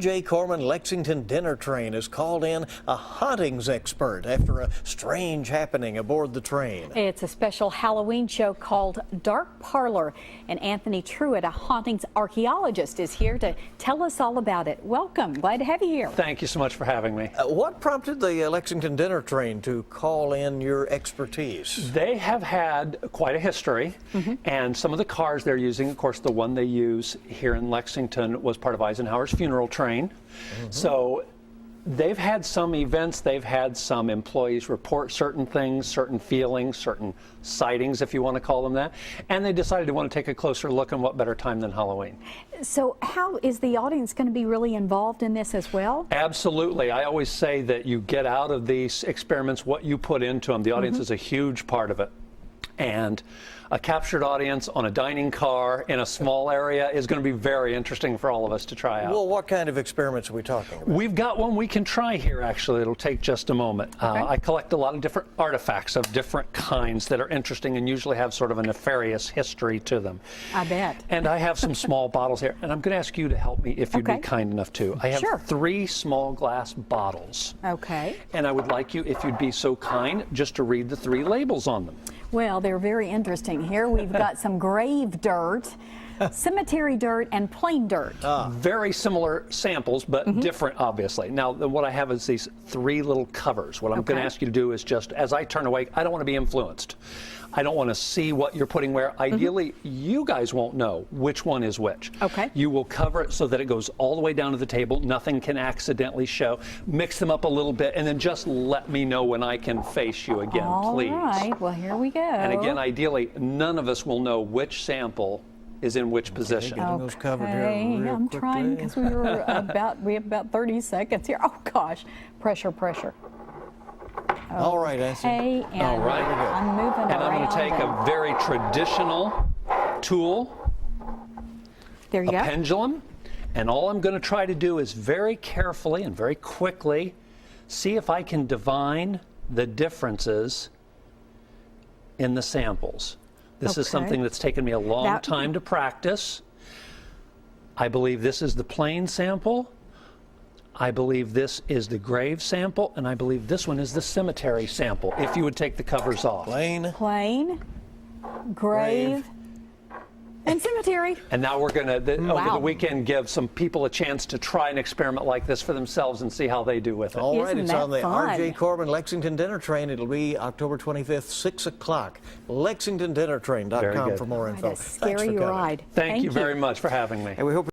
R.J. Corman Lexington dinner train has called in a hauntings expert after a strange happening aboard the train. It's a special Halloween show called Darke Parlour, and Anthony Truitt, a hauntings archaeologist, is here to tell us all about it. Welcome. Glad to have you here. Thank you so much for having me. What prompted the Lexington dinner train to call in your expertise? They have had quite a history, and some of the cars they're using, of course, the one they use here in Lexington was part of Eisenhower's funeral train. So they've had some events, they've had some employees report certain things, certain feelings, certain sightings, if you want to call them that, and they decided to want to take a closer look, and what better time than Halloween. So how is the audience going to be really involved in this as well? Absolutely. I always say that you get out of these experiments what you put into them. The audience is a huge part of it. And a captured audience on a dining car in a small area is going to be very interesting for all of us to try out. Well, what kind of experiments are we talking about? We've got one we can try here, actually. It'll take just a moment. I collect a lot of different artifacts of different kinds that are interesting and usually have sort of a nefarious history to them. I bet. And I have some small bottles here, and I'm going to ask you to help me if you'd be kind enough to. I have 3 small glass bottles. Okay. And I would like you, if you'd be so kind, just to read the 3 labels on them. Well, they're very interesting here. We've got some grave dirt, cemetery dirt, and plain dirt. Very similar samples, but different, obviously. Now, what I have is these 3 little covers. What I'm going to ask you to do is just, as I turn away, I don't want to be influenced. I don't want to see what you're putting where. Ideally, you guys won't know which one is which. Okay. You will cover it so that it goes all the way down to the table. Nothing can accidentally show. Mix them up a little bit, and then just let me know when I can face you again, please. All right. Well, here we go. And again, ideally, none of us will know which sample is in which position. Getting those covered here real I'm quickly. trying, because we have about 30 seconds here. Oh gosh, pressure. All right, Anthony. And all right. I'm moving And I'm going to take a very traditional tool, there you a go. pendulum, and all I'm going to try to do is very carefully and very quickly see if I can divine the differences in the samples. This is something that's taken me a long time to practice. I believe this is the plain sample. I believe this is the grave sample, and I believe this one is the cemetery sample, if you would take the covers off. Plain, grave, and cemetery. And now we're going to, over the weekend, give some people a chance to try an experiment like this for themselves and see how they do with it. All right, Isn't it's that on the fun? R.J. Corman Lexington dinner train. It'll be October 25th, 6 o'clock. LexingtonDinnerTrain.com for more info. What a scary ride. Thank you very much for having me. And we hope